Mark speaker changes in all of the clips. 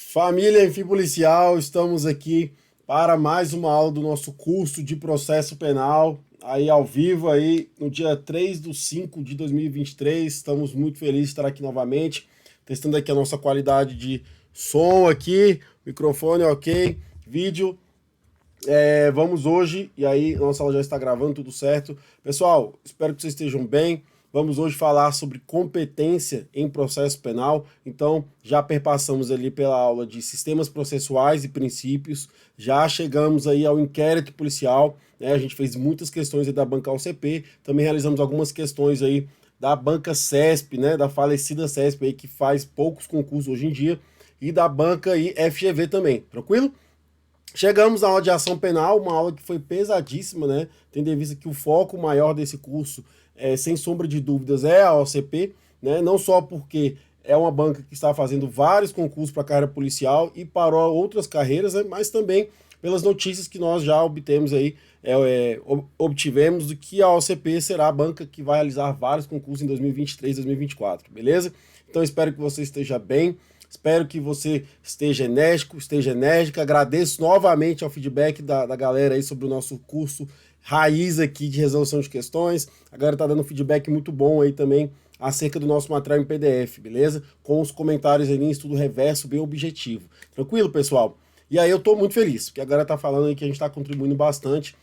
Speaker 1: Família Infopolicial, estamos aqui para mais uma aula do nosso curso de processo penal, aí ao vivo aí no dia 3/5 de 2023. Estamos muito felizes de estar aqui novamente, testando aqui a nossa qualidade de som aqui, microfone ok, vídeo. Vamos hoje, e aí nossa aula já está gravando, tudo certo. Pessoal, espero que vocês estejam bem. Vamos hoje falar sobre competência em processo penal. Então, já perpassamos ali pela aula de sistemas processuais e princípios, já chegamos aí ao inquérito policial, né? A gente fez muitas questões aí da banca OCP, também realizamos algumas questões aí da banca CESP, né? Da falecida CESP aí, que faz poucos concursos hoje em dia, e da banca aí FGV também, tranquilo? Chegamos à aula de ação penal, uma aula que foi pesadíssima, né? Tendo em vista que o foco maior desse curso, sem sombra de dúvidas, é a OCP, né? Não só porque é uma banca que está fazendo vários concursos para a carreira policial e para outras carreiras, né? Mas também pelas notícias que nós já obtemos aí, obtivemos do que a OCP será a banca que vai realizar vários concursos em 2023, 2024, beleza? Então espero que você esteja bem. Espero que você esteja enérgico, esteja enérgica. Agradeço novamente ao feedback da galera aí sobre o nosso curso raiz aqui de resolução de questões. A galera tá dando um feedback muito bom aí também acerca do nosso material em PDF, beleza? Com os comentários aí em estudo reverso bem objetivo. Tranquilo, pessoal? E aí eu tô muito feliz, porque a galera tá falando aí que a gente tá contribuindo bastante,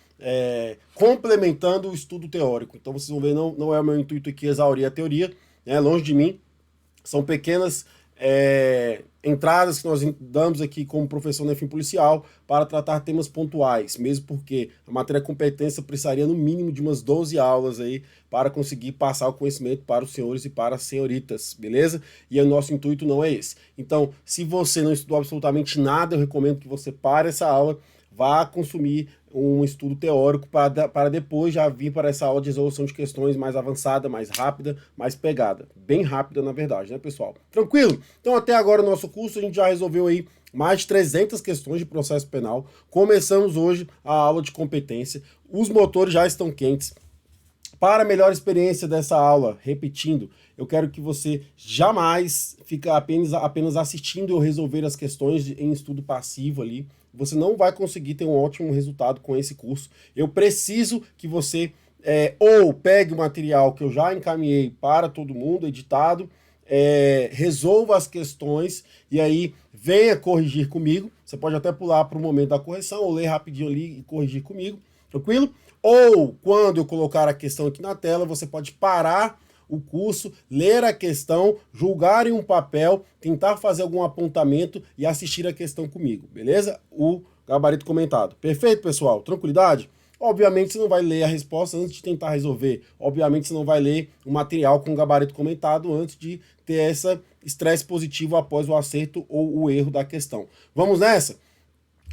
Speaker 1: complementando o estudo teórico. Então vocês vão ver, não é o meu intuito aqui exaurir a teoria, né? Longe de mim. São pequenas entradas que nós damos aqui como professor na Infopolicial para tratar temas pontuais, mesmo porque a matéria competência precisaria no mínimo de umas 12 aulas aí para conseguir passar o conhecimento para os senhores e para as senhoritas, beleza? E o nosso intuito não é esse. Então, se você não estudou absolutamente nada, eu recomendo que você pare essa aula, vá consumir um estudo teórico para depois já vir para essa aula de resolução de questões mais avançada, mais rápida, mais pegada. Bem rápida, na verdade, né, pessoal? Tranquilo? Então, até agora no nosso curso, a gente já resolveu aí mais de 300 questões de processo penal. Começamos hoje a aula de competência. Os motores já estão quentes. Para a melhor experiência dessa aula, repetindo, eu quero que você jamais fique apenas assistindo eu resolver as questões em estudo passivo ali. Você não vai conseguir ter um ótimo resultado com esse curso. Eu preciso que você ou pegue o material que eu já encaminhei para todo mundo, editado, resolva as questões e aí venha corrigir comigo. Você pode até pular para o momento da correção ou ler rapidinho ali e corrigir comigo, tranquilo? Ou, quando eu colocar a questão aqui na tela, você pode parar o curso, ler a questão, julgar em um papel, tentar fazer algum apontamento e assistir a questão comigo, beleza? O gabarito comentado. Perfeito, pessoal? Tranquilidade? Obviamente você não vai ler a resposta antes de tentar resolver. Obviamente você não vai ler o material com o gabarito comentado antes de ter esse estresse positivo após o acerto ou o erro da questão. Vamos nessa?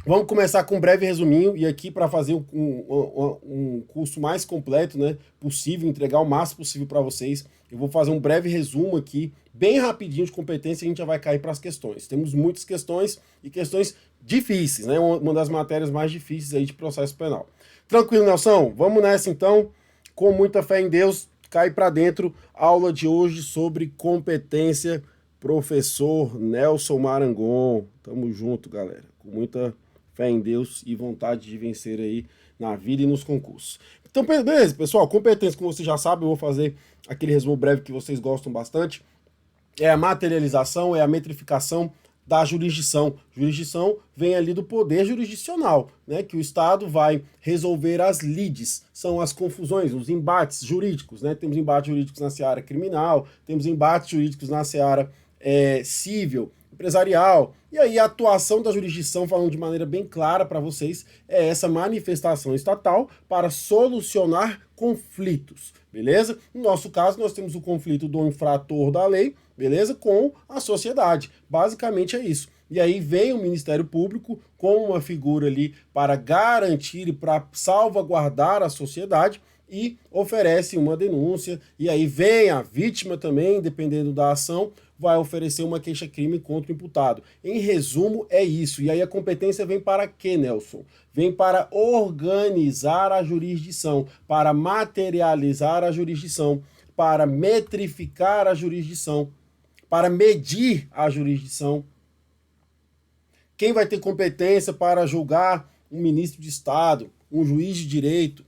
Speaker 1: Vamos começar com um breve resuminho, e aqui para fazer um curso mais completo, né, possível, entregar o máximo possível para vocês, eu vou fazer um breve resumo aqui, bem rapidinho de competência, e a gente já vai cair para as questões. Temos muitas questões e questões difíceis, né, uma das matérias mais difíceis aí de processo penal. Tranquilo, Nelson? Vamos nessa então, com muita fé em Deus, cai para dentro, aula de hoje sobre competência, professor Nelson Marangon. Tamo junto, galera, com muita fé em Deus e vontade de vencer aí na vida e nos concursos. Então, beleza, pessoal, competência, como vocês já sabem, eu vou fazer aquele resumo breve que vocês gostam bastante. É a materialização, é a metrificação da jurisdição. Jurisdição vem ali do poder jurisdicional, né, que o Estado vai resolver as lides, são as confusões, os embates jurídicos, né? Temos embates jurídicos na seara criminal, temos embates jurídicos na seara civil, empresarial, e aí a atuação da jurisdição, falando de maneira bem clara para vocês, é essa manifestação estatal para solucionar conflitos, beleza? No nosso caso, nós temos o conflito do infrator da lei, beleza? Com a sociedade, basicamente é isso. E aí vem o Ministério Público como uma figura ali para garantir e para salvaguardar a sociedade, e oferece uma denúncia, e aí vem a vítima também, dependendo da ação, vai oferecer uma queixa-crime contra o imputado. Em resumo, é isso. E aí a competência vem para quê, Nelson? Vem para organizar a jurisdição, para materializar a jurisdição, para metrificar a jurisdição, para medir a jurisdição, Quem vai ter competência para julgar um ministro de Estado, um juiz de direito,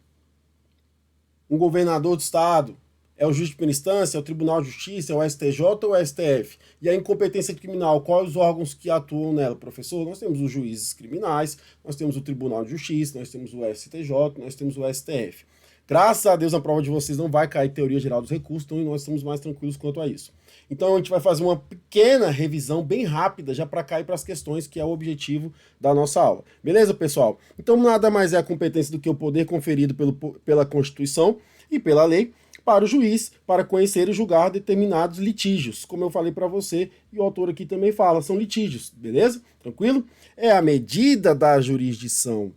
Speaker 1: um governador de Estado? É o juiz de primeira instância, é o Tribunal de Justiça, é o STJ ou o STF? E a incompetência criminal, quais os órgãos que atuam nela, professor? Nós temos os juízes criminais, nós temos o Tribunal de Justiça, nós temos o STJ, nós temos o STF. Graças a Deus, na prova de vocês não vai cair teoria geral dos recursos, então nós estamos mais tranquilos quanto a isso. Então a gente vai fazer uma pequena revisão bem rápida, já para cair para as questões, que é o objetivo da nossa aula. Beleza, pessoal? Então nada mais é a competência do que o poder conferido pela Constituição e pela lei para o juiz, para conhecer e julgar determinados litígios, como eu falei para você, e o autor aqui também fala, são litígios, beleza? Tranquilo? É a medida da jurisdição.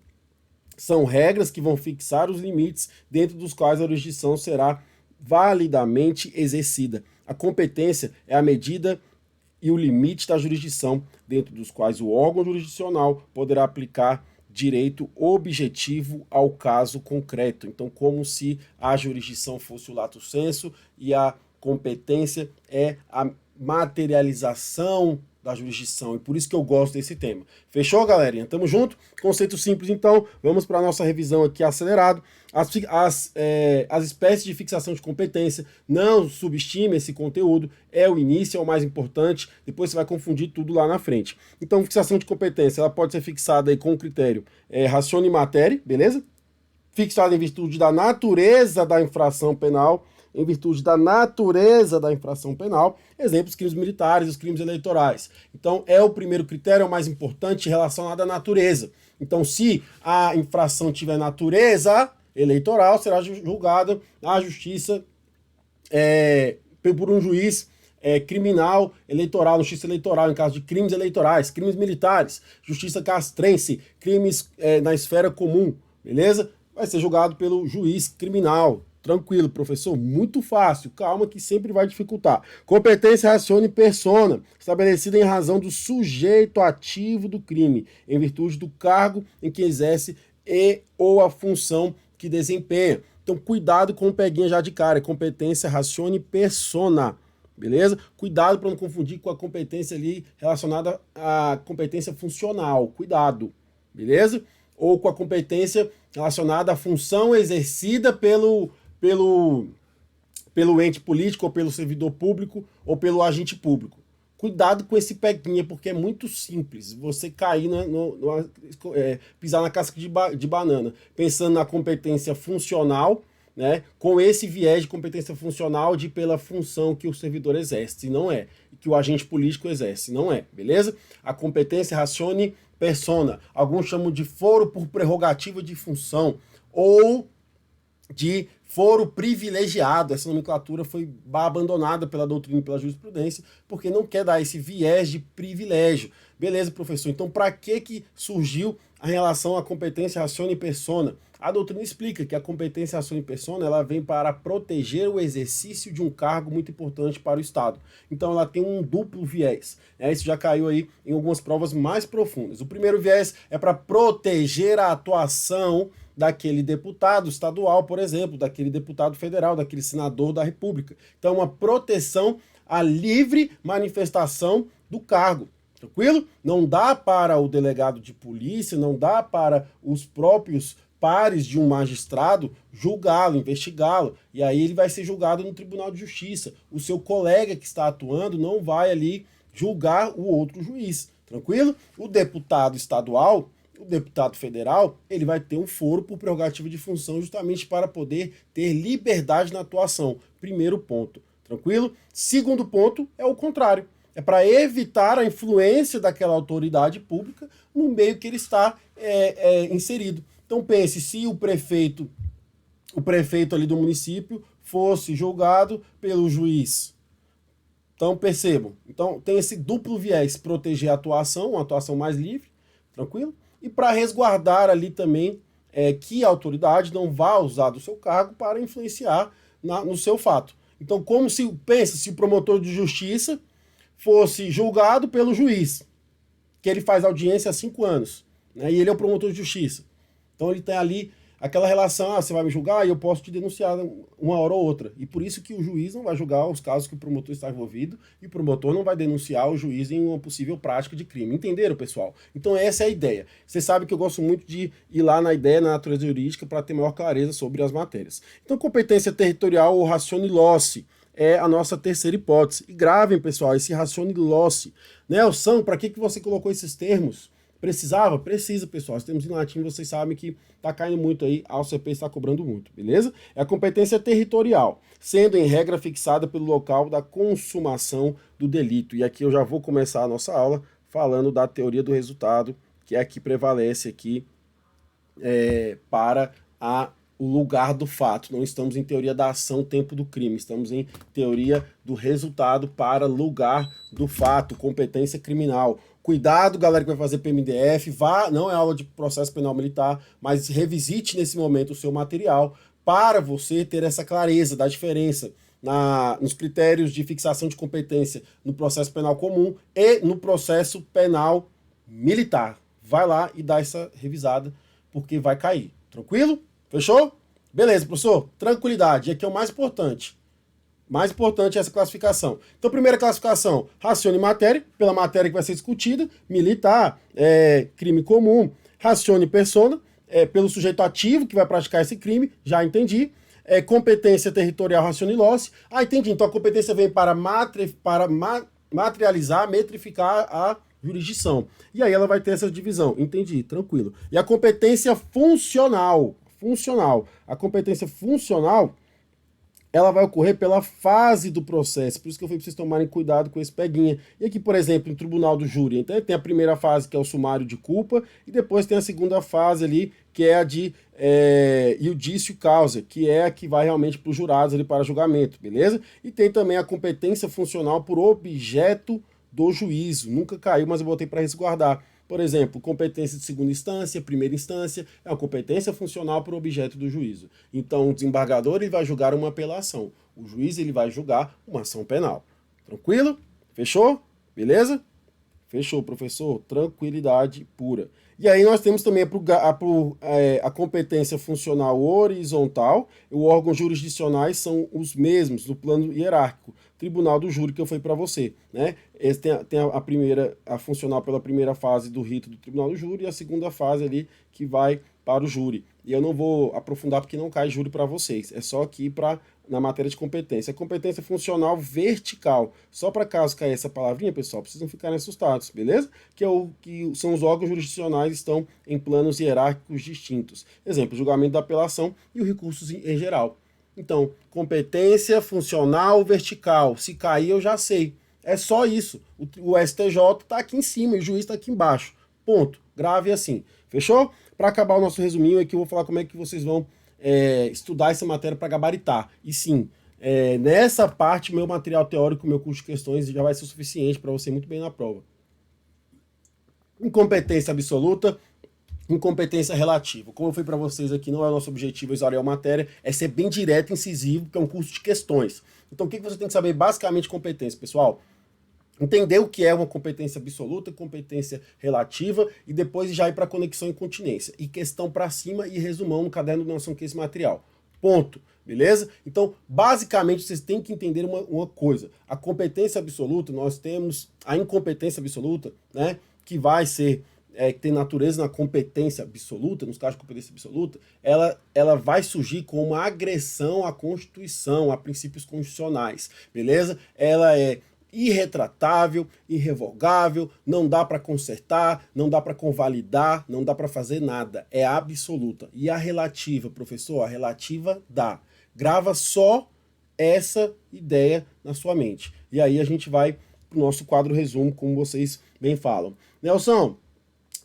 Speaker 1: São regras que vão fixar os limites dentro dos quais a jurisdição será validamente exercida. A competência é a medida e o limite da jurisdição, dentro dos quais o órgão jurisdicional poderá aplicar direito objetivo ao caso concreto. Então, como se a jurisdição fosse o lato sensu e a competência é a materialização da jurisdição, e por isso que eu gosto desse tema. Fechou, galerinha? Tamo junto? Conceito simples, então. Vamos para a nossa revisão aqui acelerado. As espécies de fixação de competência, não subestime esse conteúdo, é o início, é o mais importante, depois você vai confundir tudo lá na frente. Então, fixação de competência, ela pode ser fixada aí com o critério ratione materia, beleza? Fixada em virtude da natureza da infração penal, em virtude da natureza da infração penal, exemplo, os crimes militares, os crimes eleitorais. Então, é o primeiro critério, é o mais importante, relacionado à natureza. Então, se a infração tiver natureza eleitoral, será julgada na justiça por um juiz criminal eleitoral, justiça eleitoral, em caso de crimes eleitorais, crimes militares, justiça castrense, crimes na esfera comum, beleza? Vai ser julgado pelo juiz criminal. Tranquilo, professor, muito fácil, calma que sempre vai dificultar. Competência ratione persona, estabelecida em razão do sujeito ativo do crime, em virtude do cargo em que exerce e ou a função que desempenha. Então, cuidado com o peguinha já de cara, competência ratione persona, beleza? Cuidado para não confundir com a competência ali relacionada à competência funcional, cuidado, beleza? Ou com a competência relacionada à função exercida pelo ente político, ou pelo servidor público, ou pelo agente público. Cuidado com esse peguinha, porque é muito simples você cair, pisar na casca de banana, pensando na competência funcional, né, com esse viés de competência funcional pela função que o servidor exerce, não é, que o agente político exerce, não é, beleza? A competência ratione persona, alguns chamam de foro por prerrogativa de função, ou de foro privilegiado. Essa nomenclatura foi abandonada pela doutrina e pela jurisprudência, porque não quer dar esse viés de privilégio. Beleza, professor? Então, para que surgiu a relação à competência ratione persona? A doutrina explica que a competência ratione persona, ela vem para proteger o exercício de um cargo muito importante para o Estado. Então, ela tem um duplo viés. Isso já caiu aí em algumas provas mais profundas. O primeiro viés é para proteger a atuação daquele deputado estadual, por exemplo, daquele deputado federal, daquele senador da República. Então, uma proteção à livre manifestação do cargo. Tranquilo? Não dá para o delegado de polícia, não dá para os próprios pares de um magistrado julgá-lo, investigá-lo, e aí ele vai ser julgado no Tribunal de Justiça. O seu colega que está atuando não vai ali julgar o outro juiz. Tranquilo? O deputado estadual, o deputado federal, ele vai ter um foro por prerrogativa de função justamente para poder ter liberdade na atuação. Primeiro ponto, tranquilo? Segundo ponto é o contrário. É para evitar a influência daquela autoridade pública no meio que ele está inserido. Então pense, se o prefeito ali do município fosse julgado pelo juiz. Então percebam, então tem esse duplo viés, proteger a atuação, uma atuação mais livre, tranquilo? E para resguardar ali também que a autoridade não vá usar do seu cargo para influenciar no seu fato. Então, como se o promotor de justiça fosse julgado pelo juiz, que ele faz audiência há 5 anos, né, e ele é o promotor de justiça. Então ele tem ali aquela relação, você vai me julgar e eu posso te denunciar uma hora ou outra. E por isso que o juiz não vai julgar os casos que o promotor está envolvido e o promotor não vai denunciar o juiz em uma possível prática de crime. Entenderam, pessoal? Então essa é a ideia. Você sabe que eu gosto muito de ir lá na ideia, na natureza jurídica, para ter maior clareza sobre as matérias. Então, competência territorial ou ratione loci é a nossa terceira hipótese. E gravem, pessoal, esse ratione loci. Nelson, para que você colocou esses termos? Precisava? Precisa, pessoal. Os termos em latim, vocês sabem que está caindo muito aí, a OCP está cobrando muito, beleza? É a competência territorial, sendo em regra fixada pelo local da consumação do delito. E aqui eu já vou começar a nossa aula falando da teoria do resultado, que é a que prevalece aqui para o lugar do fato. Não estamos em teoria da ação, tempo do crime. Estamos em teoria do resultado para lugar do fato, competência criminal. Cuidado, galera que vai fazer PMDF, não é aula de processo penal militar, mas revisite nesse momento o seu material para você ter essa clareza da diferença nos critérios de fixação de competência no processo penal comum e no processo penal militar. Vai lá e dá essa revisada, porque vai cair. Tranquilo? Fechou? Beleza, professor. Tranquilidade. E aqui é o mais importante. Mais importante é essa classificação. Então, primeira classificação, ratione matéria, pela matéria que vai ser discutida, militar, crime comum, ratione persona, pelo sujeito ativo que vai praticar esse crime, já entendi. Competência territorial, ratione loci. Entendi. Então, a competência vem para materializar, metrificar a jurisdição. E aí ela vai ter essa divisão. Entendi, tranquilo. E a competência funcional. A competência funcional, ela vai ocorrer pela fase do processo. Por isso que eu falei para vocês tomarem cuidado com esse peguinha. E aqui, por exemplo, no tribunal do júri, então tem a primeira fase, que é o sumário de culpa, e depois tem a segunda fase ali, que é a de iudício causa, que é a que vai realmente para os jurados ali para julgamento, beleza? E tem também a competência funcional por objeto do juízo. Nunca caiu, mas eu botei para resguardar. Por exemplo, competência de segunda instância, primeira instância, é uma competência funcional por objeto do juízo. Então, o desembargador ele vai julgar uma apelação, o juiz ele vai julgar uma ação penal. Tranquilo? Fechou? Beleza? Fechou, professor. Tranquilidade pura. E aí nós temos também a competência funcional horizontal. Os órgãos jurisdicionais são os mesmos no plano hierárquico. Tribunal do júri que eu falei para você, né? Esse tem a funcional pela primeira fase do rito do tribunal do júri e a segunda fase ali que vai para o júri. E eu não vou aprofundar porque não cai júri para vocês. É só aqui na matéria de competência. A competência funcional vertical. Só para caso caia essa palavrinha, pessoal, precisam ficar assustados, beleza? Que são os órgãos jurisdicionais que estão em planos hierárquicos distintos. Exemplo, julgamento da apelação e os recursos em geral. Então, competência funcional vertical. Se cair, eu já sei. É só isso. O STJ está aqui em cima e o juiz está aqui embaixo. Ponto. Grave assim. Fechou? Para acabar o nosso resuminho aqui, eu vou falar como é que vocês vão estudar essa matéria para gabaritar. E sim, nessa parte, meu material teórico, meu curso de questões já vai ser o suficiente para você ir muito bem na prova. Incompetência absoluta, incompetência relativa. Como eu falei para vocês aqui, não é o nosso objetivo usar a matéria, é ser bem direto e incisivo, porque é um curso de questões. Então o que você tem que saber basicamente de competência, pessoal? Entender o que é uma competência absoluta, competência relativa, e depois já ir para conexão e continência. E questão para cima e resumão no caderno do Noção Case Material. Ponto. Beleza? Então, basicamente, vocês têm que entender uma coisa. A competência absoluta, nós temos a incompetência absoluta, né? Que vai ser, que tem natureza na competência absoluta, nos casos de competência absoluta, ela vai surgir como uma agressão à Constituição, a princípios constitucionais. Beleza? Ela é irretratável, irrevogável, não dá para consertar, não dá para convalidar, não dá para fazer nada. É absoluta. E a relativa, professor? A relativa dá. Grava só essa ideia na sua mente. E aí a gente vai para o nosso quadro resumo, como vocês bem falam. Nelson,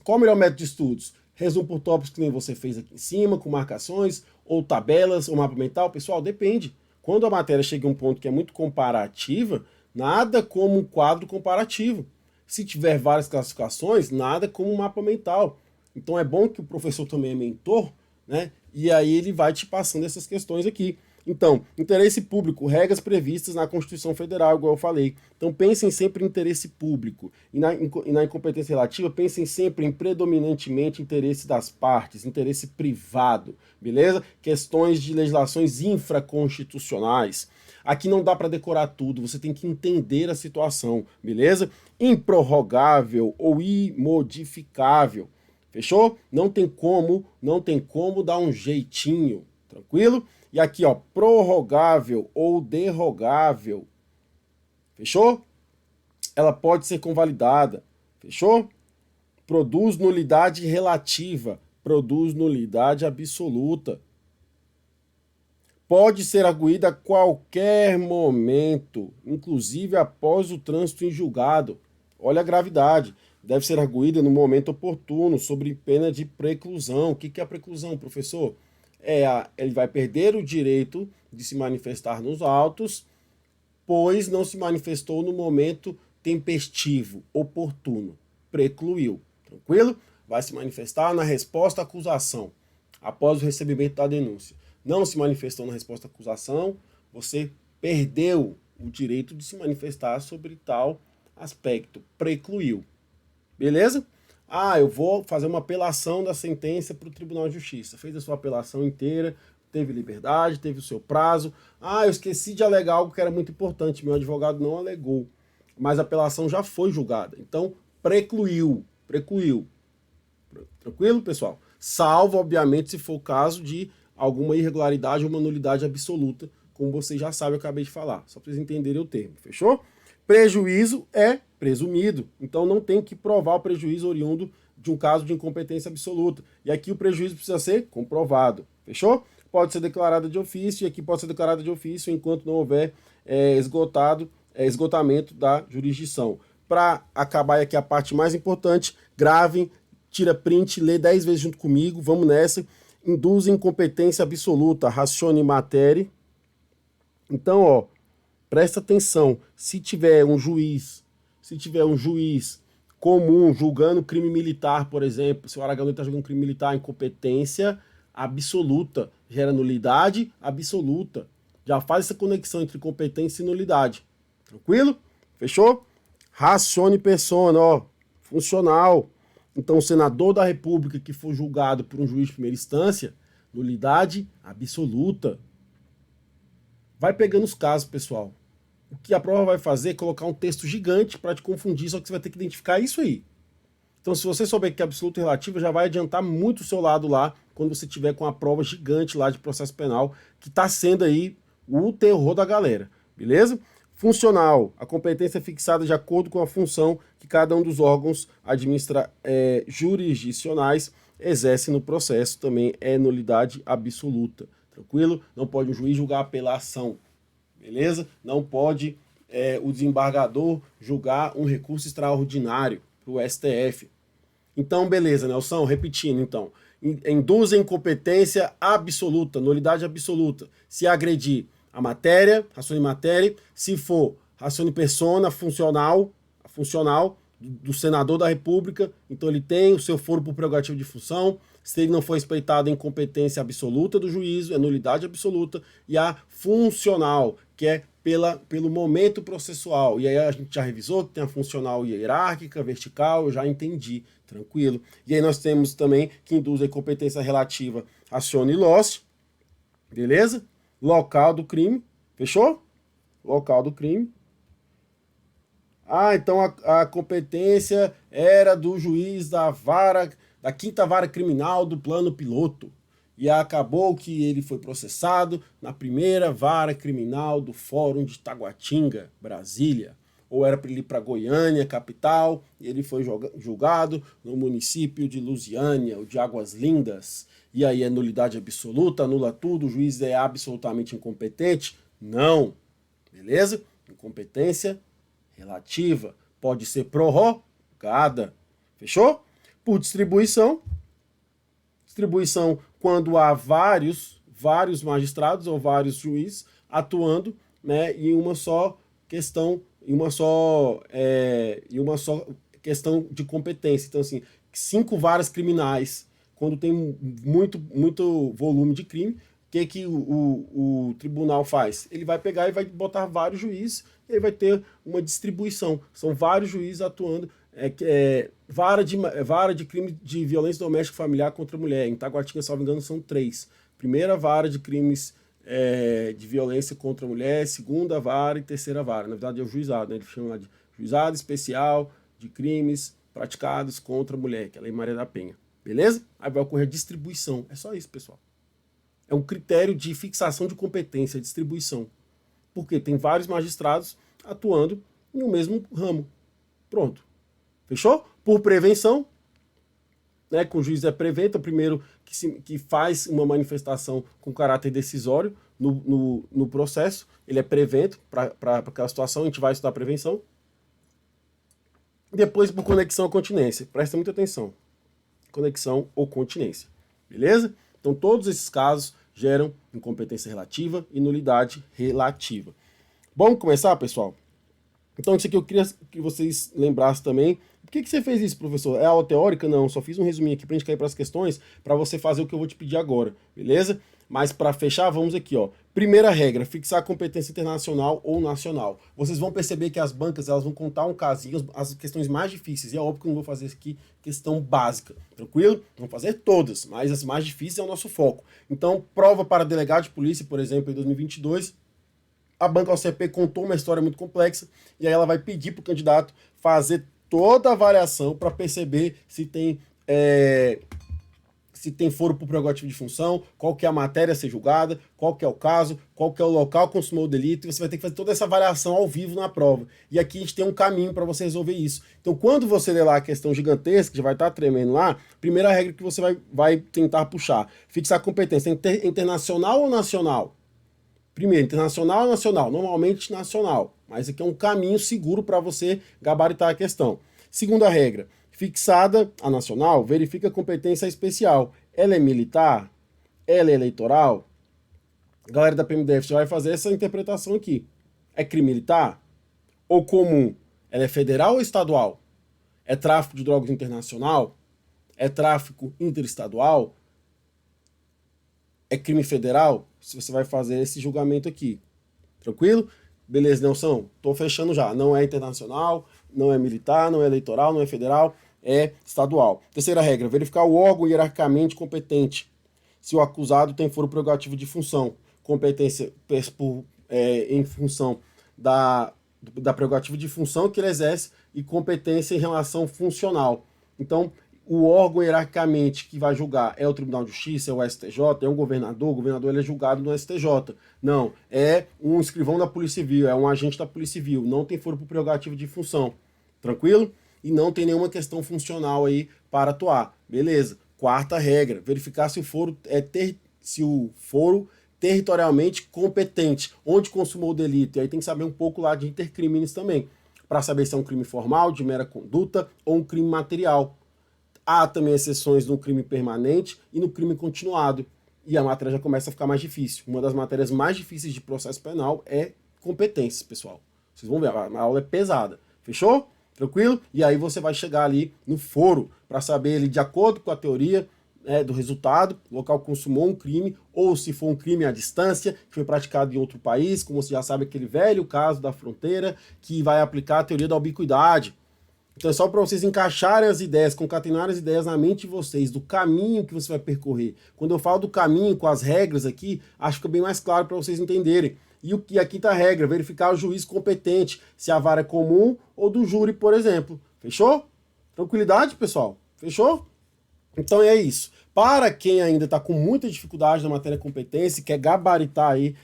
Speaker 1: qual o melhor método de estudos? Resumo por tópicos que nem você fez aqui em cima, com marcações, ou tabelas, ou mapa mental? Pessoal, depende. Quando a matéria chega a um ponto que é muito comparativa, nada como um quadro comparativo. Se tiver várias classificações, nada como um mapa mental. Então é bom que o professor também é mentor, né? E aí ele vai te passando essas questões aqui. Então, interesse público, regras previstas na Constituição Federal, igual eu falei. Então, pensem sempre em interesse público. E na incompetência relativa, pensem sempre em predominantemente interesse das partes, interesse privado, beleza? Questões de legislações infraconstitucionais. Aqui não dá para decorar tudo, você tem que entender a situação, beleza? Improrrogável ou imodificável. Fechou? Não tem como dar um jeitinho, tranquilo? E aqui, ó, prorrogável ou derrogável. Fechou? Ela pode ser convalidada. Fechou? Produz nulidade relativa, produz nulidade absoluta. Pode ser arguída a qualquer momento, inclusive após o trânsito em julgado. Olha a gravidade. Deve ser arguída no momento oportuno, sob pena de preclusão. O que é a preclusão, professor? Ele vai perder o direito de se manifestar nos autos, pois não se manifestou no momento tempestivo, oportuno. Precluiu. Tranquilo? Vai se manifestar na resposta à acusação, após o recebimento da denúncia. Não se manifestou na resposta à acusação, você perdeu o direito de se manifestar sobre tal aspecto. Precluiu. Beleza? Eu vou fazer uma apelação da sentença para o Tribunal de Justiça. Fez a sua apelação inteira, teve liberdade, teve o seu prazo. Eu esqueci de alegar algo que era muito importante, meu advogado não alegou. Mas a apelação já foi julgada. Então, precluiu. Tranquilo, pessoal? Salvo, obviamente, se for o caso de alguma irregularidade ou uma nulidade absoluta, como vocês já sabem, eu acabei de falar. Só para vocês entenderem o termo, fechou? Prejuízo é presumido, então não tem que provar o prejuízo oriundo de um caso de incompetência absoluta. E aqui o prejuízo precisa ser comprovado, fechou? Pode ser declarada de ofício, e aqui pode ser declarada de ofício enquanto não houver esgotamento da jurisdição. Para acabar aqui a parte mais importante, gravem, tira print, lê 10 vezes junto comigo, vamos nessa. Induz incompetência absoluta, ratione matéria. Então, ó, presta atenção, se tiver um juiz comum julgando crime militar, por exemplo, se o Aragão está julgando crime militar, incompetência absoluta, gera nulidade absoluta. Já faz essa conexão entre competência e nulidade. Tranquilo? Fechou? Ratione persona, ó, funcional. Então, o senador da República que for julgado por um juiz de primeira instância, nulidade absoluta. Vai pegando os casos, pessoal. O que a prova vai fazer é colocar um texto gigante para te confundir, só que você vai ter que identificar isso aí. Então, se você souber que é absoluto e relativo, já vai adiantar muito o seu lado lá, quando você tiver com a prova gigante lá de processo penal, que está sendo aí o terror da galera, beleza? Funcional, a competência é fixada de acordo com a função que cada um dos órgãos jurisdicionais exerce no processo, também é nulidade absoluta, tranquilo? Não pode o juiz julgar a apelação, beleza? Não pode o desembargador julgar um recurso extraordinário para o STF. Então, beleza, Nelson, repetindo, então. Induz incompetência absoluta, nulidade absoluta, se agredir a matéria, racione matéria, se for racione persona, funcional do senador da República, então ele tem o seu foro por prerrogativa de função. Se ele não for respeitado a incompetência absoluta do juízo, é nulidade absoluta, e a funcional, que é pelo momento processual. E aí a gente já revisou que tem a funcional hierárquica, vertical, eu já entendi, tranquilo. E aí nós temos também que induz a incompetência relativa ratione loci, beleza? Local do crime, fechou? Local do crime. Então a competência era do juiz da quinta vara criminal do plano piloto. E acabou que ele foi processado na primeira vara criminal do Fórum de Taguatinga, Brasília. Ou era para ele ir para Goiânia, capital, e ele foi julgado no município de Lusiânia, ou de Águas Lindas. E aí é nulidade absoluta, anula tudo, o juiz é absolutamente incompetente? Não. Beleza? Incompetência relativa. Pode ser prorrogada. Fechou? Por distribuição quando há vários magistrados ou vários juízes atuando, né, em uma só questão, questão de competência. Então, assim, 5 varas criminais, quando tem muito volume de crime, que o tribunal faz? Ele vai pegar e vai botar vários juízes, e aí vai ter uma distribuição. São vários juízes atuando, vara de crime de violência doméstica familiar contra a mulher. Em Taguatinga, salvo engano, são 3. Primeira vara de crimes de violência contra a mulher, segunda vara e terceira vara. Na verdade é o juizado, né? Ele chama de juizado especial de crimes praticados contra a mulher, que é a Lei Maria da Penha. Beleza? Aí vai ocorrer a distribuição. É só isso, pessoal. É um critério de fixação de competência, distribuição. Porque tem vários magistrados atuando em um mesmo ramo. Pronto. Fechou? Por prevenção, né, com o juiz prevento, o primeiro que faz uma manifestação com caráter decisório no processo, ele é prevento para aquela situação, a gente vai estudar prevenção. Depois, por conexão ou continência. Presta muita atenção. Conexão ou continência. Beleza? Então, todos esses casos geram incompetência relativa e nulidade relativa. Vamos começar, pessoal? Então, isso aqui eu queria que vocês lembrassem também. Por que você fez isso, professor? É aula teórica? Não, só fiz um resuminho aqui pra gente cair para as questões, para você fazer o que eu vou te pedir agora, beleza? Mas para fechar, vamos aqui, ó. Primeira regra, fixar a competência internacional ou nacional. Vocês vão perceber que as bancas, elas vão contar um casinho, as questões mais difíceis, e é óbvio que eu não vou fazer aqui questão básica, tranquilo? Vamos fazer todas, mas as mais difíceis é o nosso foco. Então, prova para delegado de polícia, por exemplo, em 2022, a banca OCP contou uma história muito complexa, e aí ela vai pedir para o candidato fazer toda a avaliação para perceber se tem foro por prerrogativa de função, qual que é a matéria a ser julgada, qual que é o caso, qual que é o local que consumou o delito, e você vai ter que fazer toda essa avaliação ao vivo na prova. E aqui a gente tem um caminho para você resolver isso. Então, quando você ler lá a questão gigantesca, que já vai estar tremendo lá, primeira regra que você vai tentar puxar, fixar a competência internacional ou nacional? Primeiro, internacional ou nacional? Normalmente nacional, mas aqui é um caminho seguro para você gabaritar a questão. Segunda regra, fixada a nacional, verifica a competência especial. Ela é militar? Ela é eleitoral? A galera da PMDF já vai fazer essa interpretação aqui. É crime militar? Ou comum? Ela é federal ou estadual? É tráfico de drogas internacional? É tráfico interestadual? É crime federal? Se você vai fazer esse julgamento aqui. Tranquilo? Beleza, Nelson? Tô fechando já. Não é internacional, não é militar, não é eleitoral, não é federal, é estadual. Terceira regra, verificar o órgão hierarquicamente competente. Se o acusado tem foro prerrogativo de função. Competência em função da prerrogativa de função que ele exerce e competência em relação funcional. Então, o órgão hierarquicamente que vai julgar é o Tribunal de Justiça, é o STJ, é um governador, o governador ele é julgado no STJ. Não, é um escrivão da Polícia Civil, é um agente da Polícia Civil, não tem foro por prerrogativa de função, tranquilo? E não tem nenhuma questão funcional aí para atuar, beleza? Quarta regra, verificar se o foro territorialmente competente, onde consumou o delito, e aí tem que saber um pouco lá de intercrimes também, para saber se é um crime formal, de mera conduta, ou um crime material. Há também exceções no crime permanente e no crime continuado. E a matéria já começa a ficar mais difícil. Uma das matérias mais difíceis de processo penal é competências, pessoal. Vocês vão ver, a aula é pesada. Fechou? Tranquilo? E aí você vai chegar ali no foro para saber, ali, de acordo com a teoria do resultado, o local que consumou um crime, ou se for um crime à distância, que foi praticado em outro país, como você já sabe, aquele velho caso da fronteira, que vai aplicar a teoria da ubiquidade. Então é só para vocês encaixarem as ideias, concatenarem as ideias na mente de vocês, do caminho que você vai percorrer. Quando eu falo do caminho com as regras aqui, acho que fica bem mais claro para vocês entenderem. E a quinta regra, verificar o juiz competente, se a vara é comum ou do júri, por exemplo. Fechou? Tranquilidade, pessoal? Fechou? Então é isso. Para quem ainda está com muita dificuldade na matéria competência e quer gabaritar aí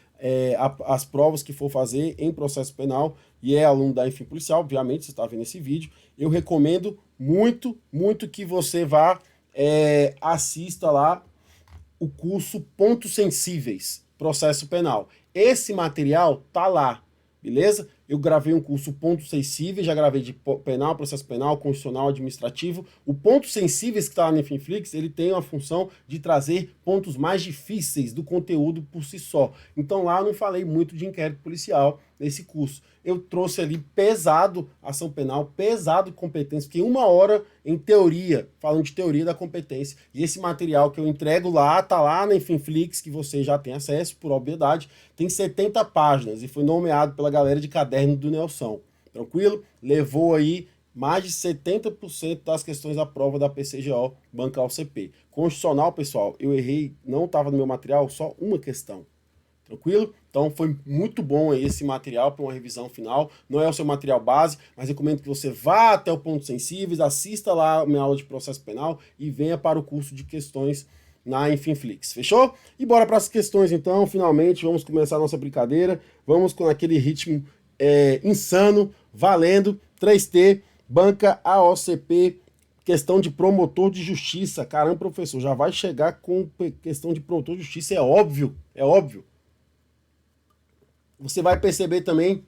Speaker 1: as provas que for fazer em processo penal e é aluno da Enfim Policial, obviamente, você está vendo esse vídeo, eu recomendo muito, muito que você vá assista lá o curso Pontos Sensíveis, Processo Penal. Esse material tá lá, beleza? Eu gravei um curso Pontos Sensíveis, já gravei de penal, processo penal, constitucional, administrativo. O Pontos Sensíveis que está lá no Infimflix, ele tem a função de trazer pontos mais difíceis do conteúdo por si só. Então lá eu não falei muito de inquérito policial, nesse curso. Eu trouxe ali pesado ação penal, pesado competência, fiquei 1 hora em teoria, falando de teoria da competência. E esse material que eu entrego lá, tá lá na Infinflix, que você já tem acesso, por obviedade, tem 70 páginas e foi nomeado pela galera de caderno do Nelson. Tranquilo? Levou aí mais de 70% das questões da prova da PCGO Banca OCP. Constitucional, pessoal, eu errei, não estava no meu material, só uma questão. Tranquilo? Então foi muito bom aí esse material para uma revisão final. Não é o seu material base, mas recomendo que você vá até o Pontos Sensíveis, assista lá a minha aula de processo penal e venha para o curso de questões na Infinflix. Fechou? E bora para as questões então, finalmente, vamos começar a nossa brincadeira. Vamos com aquele ritmo insano, valendo, 3T, Banca AOCP, questão de promotor de justiça. Caramba, professor, já vai chegar com questão de promotor de justiça, é óbvio, é óbvio. Você vai perceber também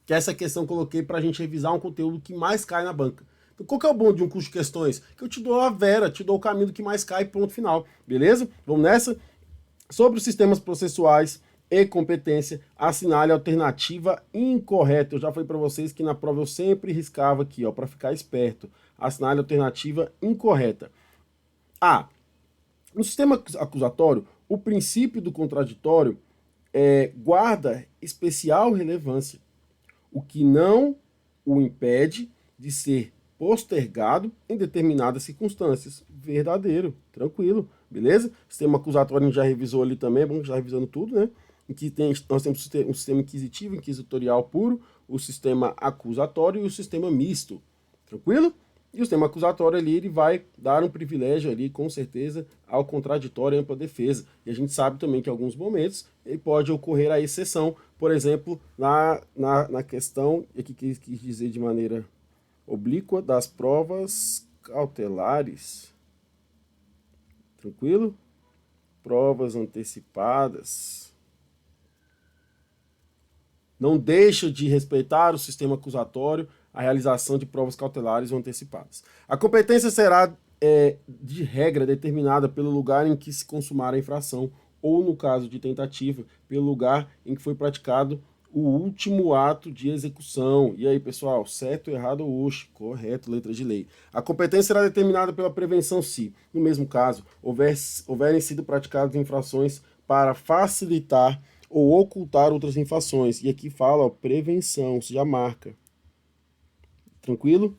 Speaker 1: que essa questão eu coloquei para a gente revisar um conteúdo que mais cai na banca. Então, qual que é o bom de um curso de questões? Que eu te dou a vera, te dou o caminho que mais cai, ponto final. Beleza? Vamos nessa? Sobre os sistemas processuais e competência, assinale a alternativa incorreta. Eu já falei para vocês que na prova eu sempre riscava aqui, ó, para ficar esperto. Assinale a alternativa incorreta. A. No sistema acusatório, o princípio do contraditório guarda especial relevância, o que não o impede de ser postergado em determinadas circunstâncias. Verdadeiro, tranquilo, beleza? Sistema acusatório a gente já revisou ali também, bom, já revisando tudo, né? Em que nós temos um sistema inquisitivo, inquisitorial puro, o sistema acusatório e o sistema misto, tranquilo? E o sistema acusatório ali, ele vai dar um privilégio ali, com certeza, ao contraditório e ampla defesa. E a gente sabe também que em alguns momentos ele pode ocorrer a exceção, por exemplo, na questão, e aqui quis dizer de maneira oblíqua, das provas cautelares. Tranquilo? Provas antecipadas. Não deixa de respeitar o sistema acusatório a realização de provas cautelares ou antecipadas. A competência será, de regra, determinada pelo lugar em que se consumar a infração ou, no caso de tentativa, pelo lugar em que foi praticado o último ato de execução. E aí, pessoal, certo, errado ou oxe? Correto, letra de lei. A competência será determinada pela prevenção se, no mesmo caso, houverem sido praticadas infrações para facilitar ou ocultar outras infrações. E aqui fala, ó, prevenção, você já marca. Tranquilo?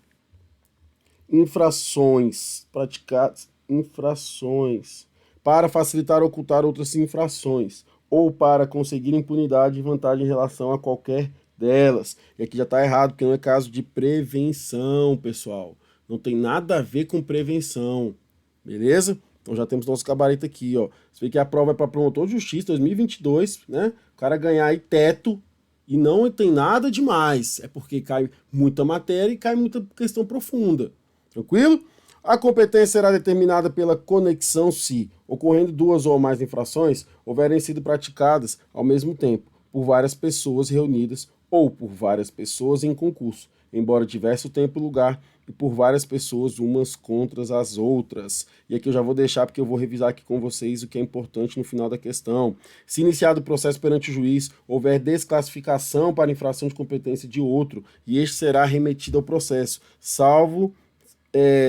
Speaker 1: Infrações praticadas, infrações para facilitar ou ocultar outras infrações ou para conseguir impunidade e vantagem em relação a qualquer delas. E aqui já está errado, porque não é caso de prevenção, pessoal. Não tem nada a ver com prevenção, beleza? Então já temos nosso gabarito aqui, ó. Você vê que a prova é para promotor de justiça 2022, né? O cara ganhar aí teto. E não tem nada demais, é porque cai muita matéria e cai muita questão profunda. Tranquilo? A competência será determinada pela conexão se, ocorrendo 2 ou mais infrações, houverem sido praticadas ao mesmo tempo, por várias pessoas reunidas ou por várias pessoas em concurso, embora tivesse o tempo e lugar, e por várias pessoas umas contra as outras. E aqui eu já vou deixar porque eu vou revisar aqui com vocês o que é importante no final da questão. Se iniciado o processo perante o juiz, houver desclassificação para infração de competência de outro, e este será remetido ao processo, salvo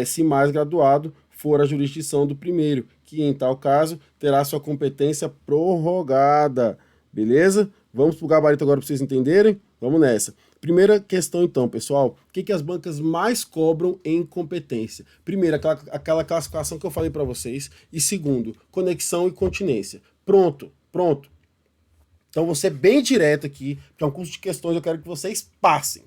Speaker 1: se mais graduado for a jurisdição do primeiro, que em tal caso terá sua competência prorrogada. Beleza? Vamos para o gabarito agora para vocês entenderem? Vamos nessa. Primeira questão então, pessoal, o que as bancas mais cobram em competência? Primeiro, aquela classificação que eu falei para vocês, e segundo, conexão e continência. Pronto. Então vou ser bem direto aqui, para um curso de questões eu quero que vocês passem.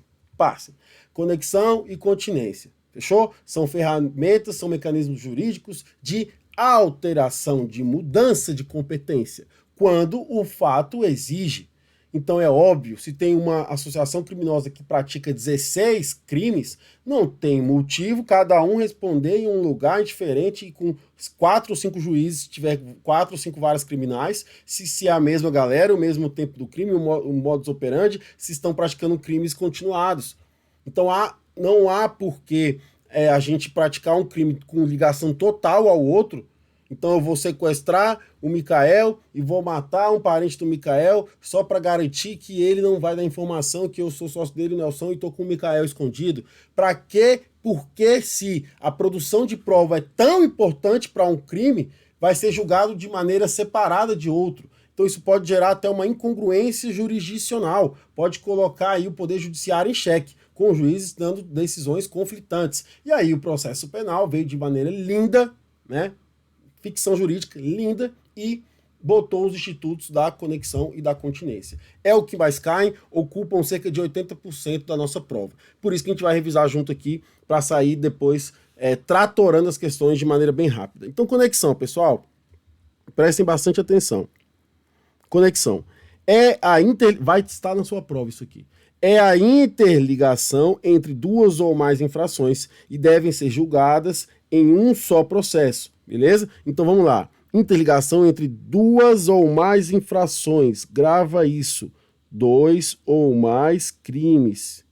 Speaker 1: Conexão e continência, fechou? São ferramentas, são mecanismos jurídicos de alteração, de mudança de competência, quando o fato exige. Então é óbvio, se tem uma associação criminosa que pratica 16 crimes, não tem motivo cada um responder em um lugar diferente e com 4 ou 5 juízes, se tiver 4 ou 5 varas criminais, se é a mesma galera, o mesmo tempo do crime, o modus operandi, se estão praticando crimes continuados. Então não há por que a gente praticar um crime com ligação total ao outro Então eu vou sequestrar o Mikael e vou matar um parente do Mikael só para garantir que ele não vai dar informação que eu sou sócio dele, Nelson, e tô com o Mikael escondido. Para quê? Porque se a produção de prova é tão importante para um crime, vai ser julgado de maneira separada de outro. Então isso pode gerar até uma incongruência jurisdicional, pode colocar aí o Poder Judiciário em xeque, com juízes dando decisões conflitantes. E aí o processo penal veio de maneira linda, né? Ficção jurídica linda, e botou os institutos da conexão e da continência. É o que mais caem, ocupam cerca de 80% da nossa prova. Por isso que a gente vai revisar junto aqui, para sair depois tratorando as questões de maneira bem rápida. Então, conexão, pessoal, prestem bastante atenção. Conexão. Vai estar na sua prova isso aqui. É a interligação entre duas ou mais infrações e devem ser julgadas em um só processo, beleza? Então vamos lá. Interligação entre duas ou mais infrações. Grava isso. 2 ou mais crimes.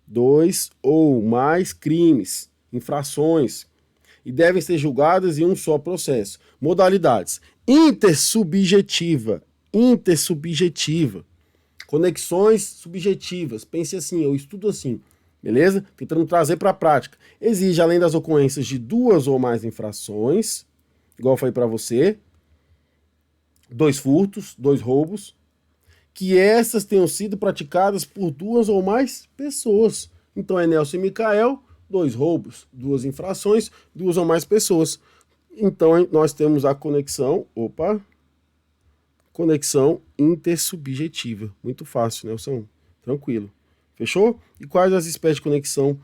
Speaker 1: 2 ou mais crimes. Infrações. E devem ser julgadas em um só processo. Modalidades. Intersubjetiva. Intersubjetiva. Conexões subjetivas. Pense assim, eu estudo assim. Beleza? Tentando trazer para a prática. Exige, além das ocorrências de duas ou mais infrações, igual eu falei para você, 2 furtos, 2 roubos, que essas tenham sido praticadas por duas ou mais pessoas. Então é Nelson e Mikael, 2 roubos, 2 infrações, 2 ou mais pessoas. Então nós temos a conexão, conexão intersubjetiva. Muito fácil, Nelson. Tranquilo. Fechou? E quais as espécies de conexão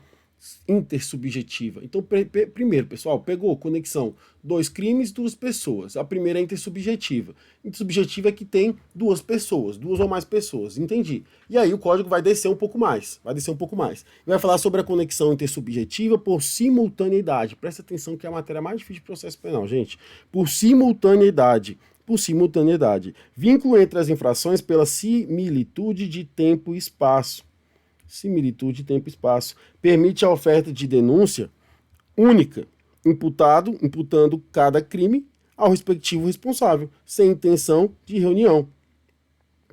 Speaker 1: intersubjetiva? Então, primeiro, pessoal, pegou conexão, 2 crimes, 2 pessoas. A primeira é intersubjetiva. Intersubjetiva é que tem 2 pessoas, 2 ou mais pessoas. Entendi. E aí o código vai descer um pouco mais. Vai descer um pouco mais. E vai falar sobre a conexão intersubjetiva por simultaneidade. Presta atenção que é a matéria mais difícil de processo penal, gente. Por simultaneidade. Por simultaneidade. Vínculo entre as infrações pela similitude de tempo e espaço. Similitude de tempo e espaço. Permite a oferta de denúncia única, imputando cada crime ao respectivo responsável, sem intenção de reunião.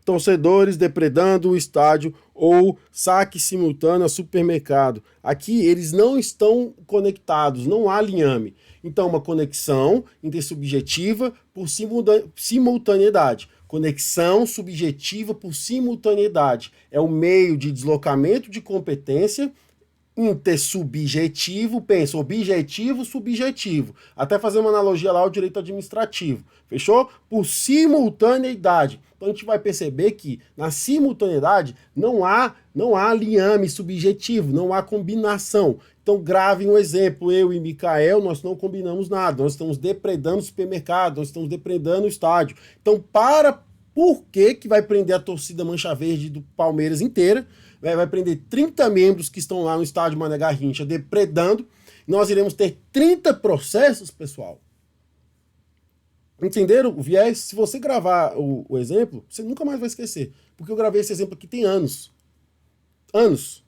Speaker 1: Torcedores depredando o estádio ou saque simultâneo a supermercado. Aqui eles não estão conectados, não há liame. Então, uma conexão intersubjetiva por simultaneidade. Conexão subjetiva por simultaneidade. É o meio de deslocamento de competência intersubjetivo, pensa, objetivo, subjetivo. Até fazer uma analogia lá ao direito administrativo. Fechou? Por simultaneidade. Então a gente vai perceber que na simultaneidade não há liame subjetivo, não há combinação. Então gravem um exemplo, eu e Mikael, nós não combinamos nada, nós estamos depredando o supermercado, nós estamos depredando o estádio. Então por que vai prender a torcida Mancha Verde do Palmeiras inteira? Vai prender 30 membros que estão lá no estádio Mané Garrincha depredando. Nós iremos ter 30 processos, pessoal. Entenderam o viés? Se você gravar o exemplo, você nunca mais vai esquecer. Porque eu gravei esse exemplo aqui tem anos. Anos.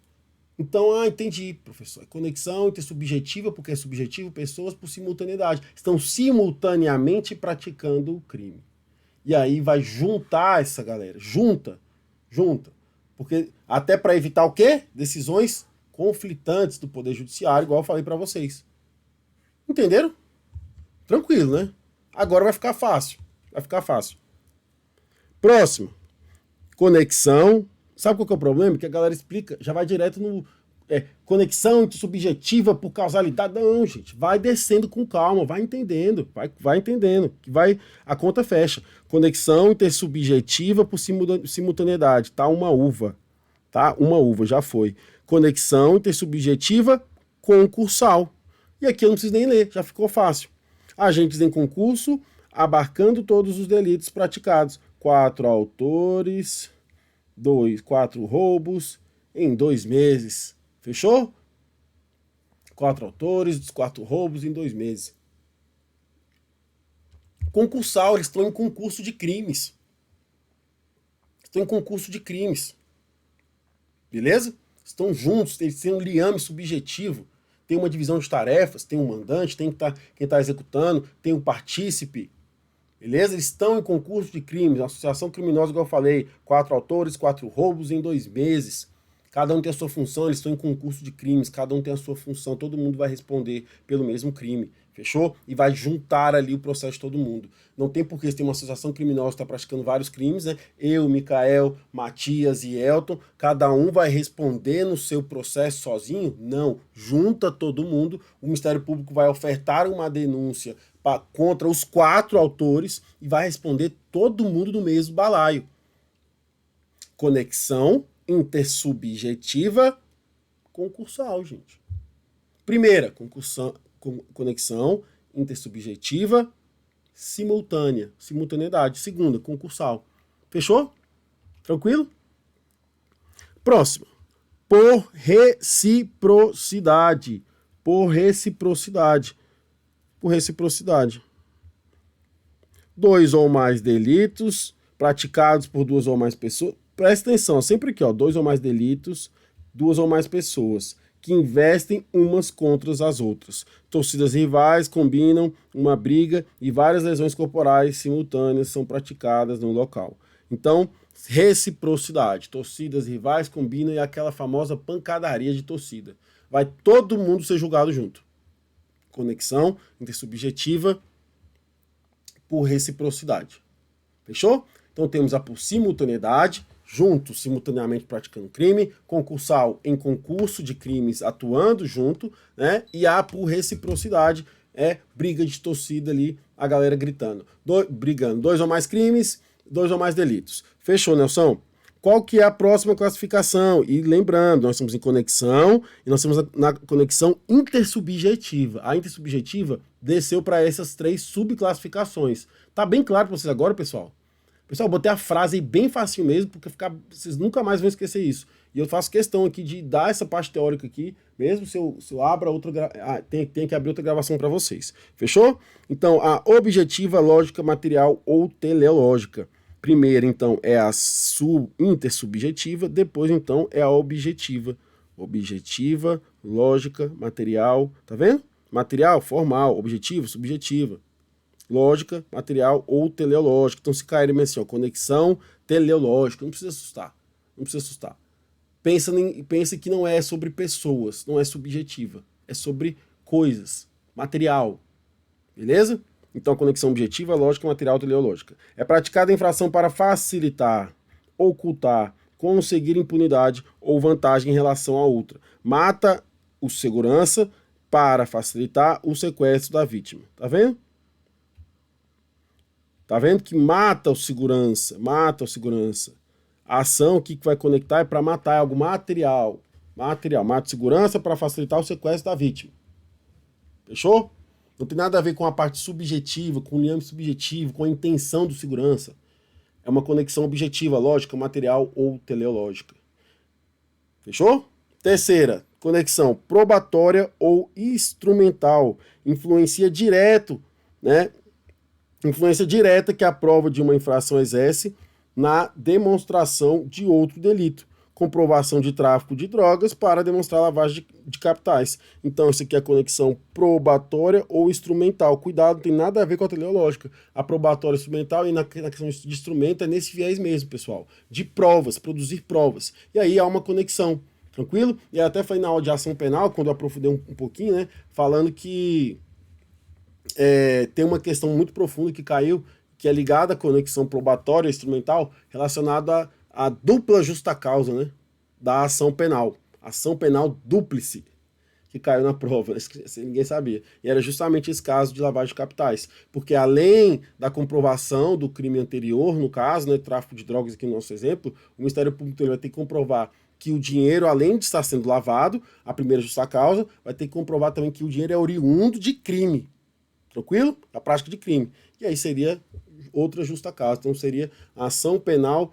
Speaker 1: Então, entendi, professor. Conexão intersubjetiva, porque é subjetivo, pessoas por simultaneidade. Estão simultaneamente praticando o crime. E aí vai juntar essa galera. Junta. Porque até para evitar o quê? Decisões conflitantes do Poder Judiciário, igual eu falei para vocês. Entenderam? Tranquilo, né? Agora vai ficar fácil. Próximo. Conexão. Sabe qual que é o problema? Que a galera explica, já vai direto no... conexão intersubjetiva por causalidade. Não, gente. Vai descendo com calma, vai entendendo. Vai entendendo. Que a conta fecha. Conexão intersubjetiva por simultaneidade. Tá uma uva. Tá? Uma uva, já foi. Conexão intersubjetiva concursal. E aqui eu não preciso nem ler, já ficou fácil. Agentes em concurso, abarcando todos os delitos praticados. 4 autores, 4 roubos em 2 meses. Fechou? 4 autores, 4 roubos em 2 meses. Concursal, eles estão em concurso de crimes. Beleza? Estão juntos, eles têm um liame subjetivo. tem uma divisão de tarefas, tem um mandante, tem quem está executando, tem um partícipe, beleza? Eles estão em concurso de crimes, associação criminosa, igual eu falei, 4 autores, 4 roubos em 2 meses. Cada um tem a sua função, eles estão em concurso de crimes, cada um tem a sua função, todo mundo vai responder pelo mesmo crime, fechou? E vai juntar ali o processo de todo mundo. Não tem porquê se tem uma associação criminosa que está praticando vários crimes, né? Eu, Micael, Matias e Elton, cada um vai responder no seu processo sozinho? Não, junta todo mundo, o Ministério Público vai ofertar uma denúncia contra os 4 autores e vai responder todo mundo no mesmo balaio. Conexão intersubjetiva concursal, gente. Primeira, conexão intersubjetiva simultânea, simultaneidade. Segunda, concursal. Fechou? Tranquilo? Próxima. Por reciprocidade. Por reciprocidade. Por reciprocidade. 2 ou mais delitos praticados por 2 ou mais pessoas. Presta atenção, sempre aqui, ó, 2 ou mais delitos, 2 ou mais pessoas que investem umas contra as outras. Torcidas rivais combinam uma briga e várias lesões corporais simultâneas são praticadas no local. Então, reciprocidade. Torcidas rivais combinam e aquela famosa pancadaria de torcida. Vai todo mundo ser julgado junto. Conexão intersubjetiva por reciprocidade. Fechou? Então temos a por simultaneidade, juntos, simultaneamente praticando crime, concursal em concurso de crimes atuando junto, né? E a por reciprocidade é briga de torcida ali, a galera gritando, brigando, 2 ou mais crimes, 2 ou mais delitos. Fechou, Nelson? Qual que é a próxima classificação? E lembrando, nós estamos em conexão e nós estamos na conexão intersubjetiva. A intersubjetiva desceu para essas 3 subclassificações. Tá bem claro para vocês agora, pessoal? Pessoal, eu botei a frase aí bem facinho mesmo, porque vocês nunca mais vão esquecer isso. E eu faço questão aqui de dar essa parte teórica aqui, mesmo se eu abra outra... tem que abrir outra gravação para vocês. Fechou? Então, a objetiva, lógica, material ou teleológica. Primeiro, então, é a intersubjetiva, depois, então, é a objetiva. Objetiva, lógica, material, tá vendo? Material, formal, objetivo, subjetiva. Lógica, material ou teleológica. Então, se cair assim, ó, conexão teleológica, não precisa assustar. Não precisa assustar. Pensa que não é sobre pessoas, não é subjetiva. É sobre coisas, material. Beleza? Então, conexão objetiva, lógica, material, teleológica. É praticada a infração para facilitar, ocultar, conseguir impunidade ou vantagem em relação a outra. Mata o segurança para facilitar o sequestro da vítima. Tá vendo? Tá vendo que mata o segurança, mata o segurança. A ação que vai conectar é para matar, é algo material. Material, mata o segurança para facilitar o sequestro da vítima. Fechou? Não tem nada a ver com a parte subjetiva, com o liame subjetivo, com a intenção do segurança. É uma conexão objetiva, lógica, material ou teleológica. Fechou? Terceira, conexão probatória ou instrumental. Influencia direto, né? Influência direta que a prova de uma infração exerce na demonstração de outro delito. Comprovação de tráfico de drogas para demonstrar lavagem de capitais. Então, isso aqui é a conexão probatória ou instrumental. Cuidado, não tem nada a ver com a teleológica. A probatória instrumental e na questão de instrumento é nesse viés mesmo, pessoal. De provas, produzir provas. E aí há uma conexão, tranquilo? E até falei na aula de ação penal, quando eu aprofundei um pouquinho, né? Falando que tem uma questão muito profunda que caiu, que é ligada à conexão probatória e instrumental relacionada a dupla justa causa, né, da ação penal. Ação penal dúplice, que caiu na prova, ninguém sabia. E era justamente esse caso de lavagem de capitais. Porque além da comprovação do crime anterior, no caso, né, tráfico de drogas aqui no nosso exemplo, o Ministério Público vai ter que comprovar que o dinheiro, além de estar sendo lavado, a primeira justa causa, vai ter que comprovar também que o dinheiro é oriundo de crime. Tranquilo? A prática de crime. E aí seria outra justa causa. Então seria a ação penal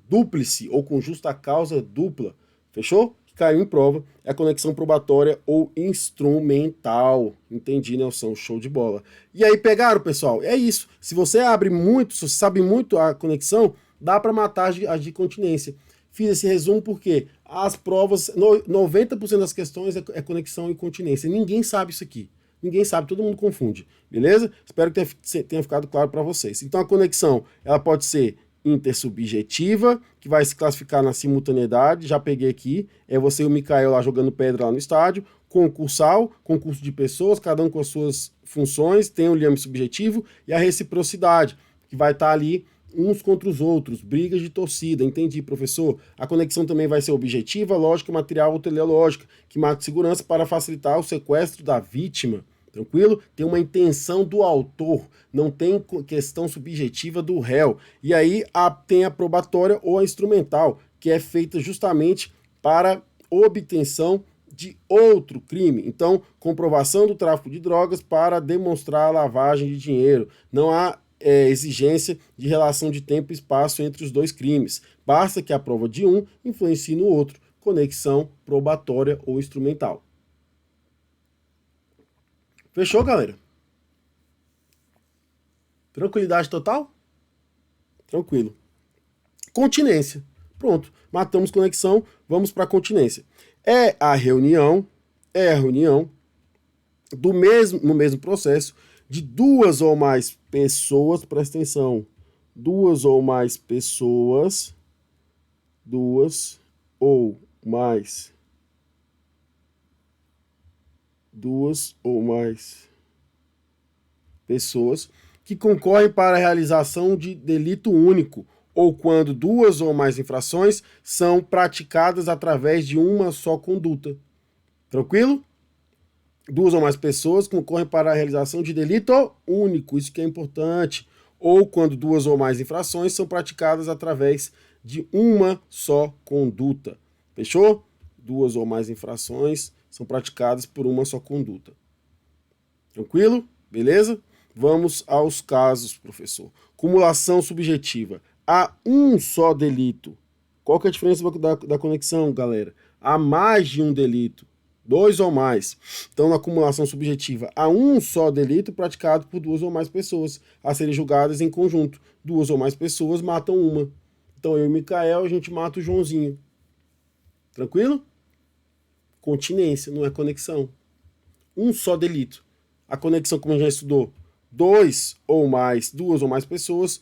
Speaker 1: dúplice ou com justa causa dupla. Fechou? Que caiu em prova. É a conexão probatória ou instrumental. Entendi, Nelson? Show de bola. E aí, pegaram, pessoal? É isso. Se você abre muito, se você sabe muito a conexão, dá para matar as de continência. Fiz esse resumo porque as provas, 90% das questões é conexão e continência. Ninguém sabe isso aqui. Ninguém sabe, todo mundo confunde, beleza? Espero que tenha ficado claro para vocês. Então a conexão, ela pode ser intersubjetiva, que vai se classificar na simultaneidade, já peguei aqui, é você e o Mikael lá jogando pedra lá no estádio. Concursal, concurso de pessoas, cada um com as suas funções, tem o liame subjetivo, e a reciprocidade, que vai estar ali uns contra os outros, brigas de torcida, entendi, professor. A conexão também vai ser objetiva, lógica, material ou teleológica, que marca segurança para facilitar o sequestro da vítima. Tranquilo? Tem uma intenção do autor, não tem questão subjetiva do réu. E aí tem a probatória ou a instrumental, que é feita justamente para obtenção de outro crime. Então, comprovação do tráfico de drogas para demonstrar a lavagem de dinheiro. Não há exigência de relação de tempo e espaço entre os dois crimes. Basta que a prova de um influencie no outro. Conexão probatória ou instrumental. Fechou, galera? Tranquilidade total? Tranquilo. Continência. Pronto, matamos conexão, vamos para a continência. É a reunião no mesmo processo de duas ou mais pessoas, presta atenção, duas ou mais pessoas que concorrem para a realização de delito único, ou quando duas ou mais infrações são praticadas através de uma só conduta. Tranquilo? Duas ou mais pessoas concorrem para a realização de delito único, isso que é importante. Ou quando duas ou mais infrações são praticadas através de uma só conduta. Fechou? Duas ou mais infrações são praticadas por uma só conduta. Tranquilo? Beleza? Vamos aos casos, professor. Cumulação subjetiva. Há um só delito. Qual que é a diferença da conexão, galera? Há mais de um delito. Dois ou mais. Então, na acumulação subjetiva, há um só delito praticado por duas ou mais pessoas a serem julgadas em conjunto. Duas ou mais pessoas matam uma. Então, eu e o Mikael, a gente mata o Joãozinho. Tranquilo? Continência, não é conexão. Um só delito. A conexão, como a gente já estudou, duas ou mais pessoas,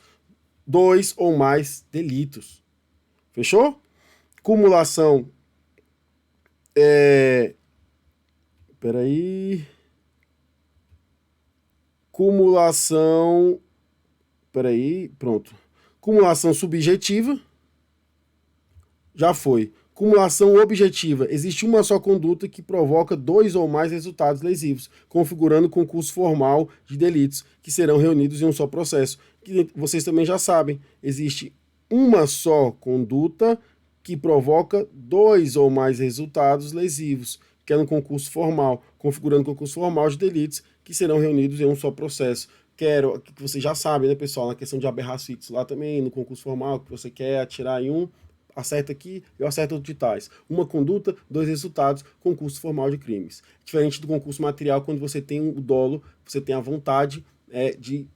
Speaker 1: dois ou mais delitos. Fechou? Cumulação pronto. Cumulação subjetiva, já foi. Cumulação objetiva, existe uma só conduta que provoca dois ou mais resultados lesivos, configurando concurso formal de delitos, que serão reunidos em um só processo. Que vocês também já sabem, existe uma só conduta que provoca dois ou mais resultados lesivos, que é no concurso formal, configurando concurso formal de delitos, que serão reunidos em um só processo. Quero que vocês já sabem, né, pessoal, na questão de habeas ictus lá também, no concurso formal, que você quer atirar em um, acerta aqui, eu acerto outro de tais. Uma conduta, dois resultados, concurso formal de crimes. Diferente do concurso material, quando você tem o dolo, você tem a vontade de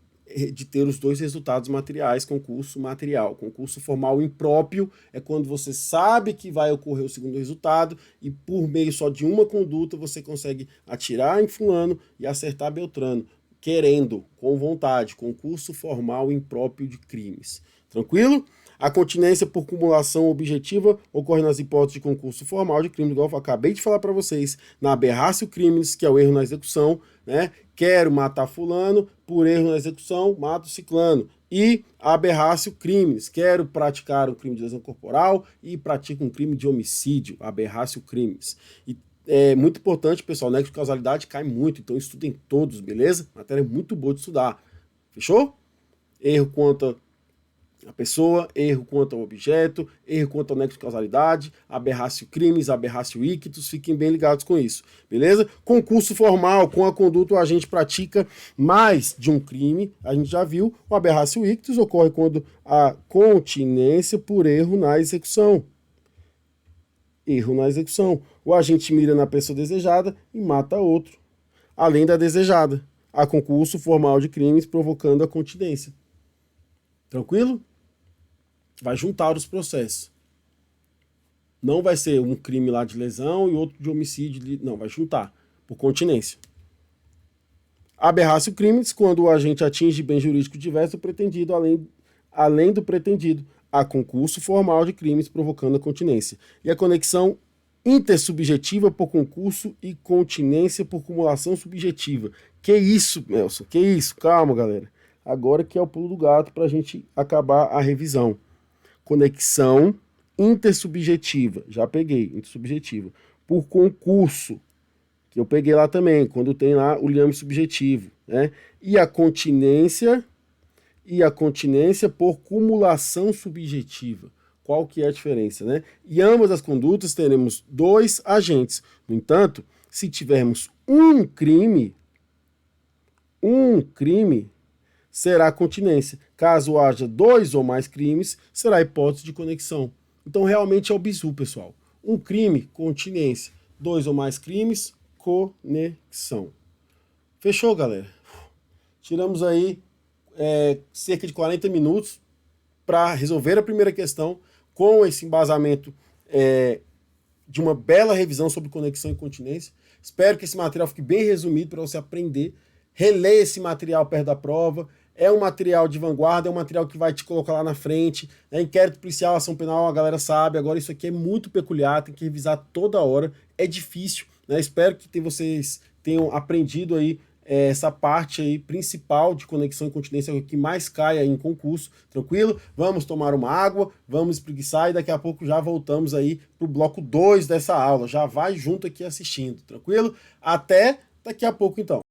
Speaker 1: ter os dois resultados materiais, concurso material. Concurso formal impróprio é quando você sabe que vai ocorrer o segundo resultado e por meio só de uma conduta você consegue atirar em fulano e acertar Beltrano, querendo, com vontade. Concurso formal impróprio de crimes. Tranquilo? A continência por cumulação objetiva ocorre nas hipóteses de concurso formal de crime, igual eu acabei de falar para vocês, na aberratio criminis, que é o erro na execução, né? Quero matar fulano, por erro na execução, mato ciclano. E aberratio criminis, quero praticar um crime de lesão corporal e pratico um crime de homicídio, aberratio criminis. E é muito importante, pessoal, o nexo de causalidade cai muito, então estudem todos, beleza? Matéria muito boa de estudar. Fechou? Erro quanto a pessoa, erro quanto ao objeto, erro quanto ao nexo de causalidade, aberratio crimes, aberratio ictus, fiquem bem ligados com isso, beleza? Concurso formal, com a conduta o agente pratica mais de um crime, a gente já viu, o aberratio ictus ocorre quando a continência por erro na execução. Erro na execução. O agente mira na pessoa desejada e mata outro, além da desejada. Há concurso formal de crimes provocando a continência. Tranquilo? Vai juntar os processos. Não vai ser um crime lá de lesão e outro de homicídio, não, vai juntar, por continência. Aberrácio crimes, quando o agente atinge bem jurídico diverso do pretendido, além do pretendido, a concurso formal de crimes provocando a continência. E a conexão intersubjetiva por concurso e continência por cumulação subjetiva. Que isso, Nelson? Que isso? Calma, galera. Agora que é o pulo do gato para a gente acabar a revisão. Conexão intersubjetiva. Já peguei, intersubjetiva. Por concurso, que eu peguei lá também, quando tem lá o liame subjetivo, né? E a continência por cumulação subjetiva. Qual que é a diferença, né? E ambas as condutas teremos dois agentes. No entanto, se tivermos um crime, será continência. Caso haja dois ou mais crimes, será hipótese de conexão. Então, realmente é o bizu, pessoal. Um crime, continência. Dois ou mais crimes, conexão. Fechou, galera? Tiramos aí cerca de 40 minutos para resolver a primeira questão com esse embasamento de uma bela revisão sobre conexão e continência. Espero que esse material fique bem resumido para você aprender. Releia esse material perto da prova. É um material de vanguarda, é um material que vai te colocar lá na frente. Inquérito policial, ação penal, a galera sabe. Agora isso aqui é muito peculiar, tem que revisar toda hora. É difícil, né? Espero que vocês tenham aprendido aí essa parte aí principal de conexão e continência que mais cai aí em concurso, tranquilo? Vamos tomar uma água, vamos espreguiçar e daqui a pouco já voltamos aí pro bloco 2 dessa aula. Já vai junto aqui assistindo, tranquilo? Até daqui a pouco então.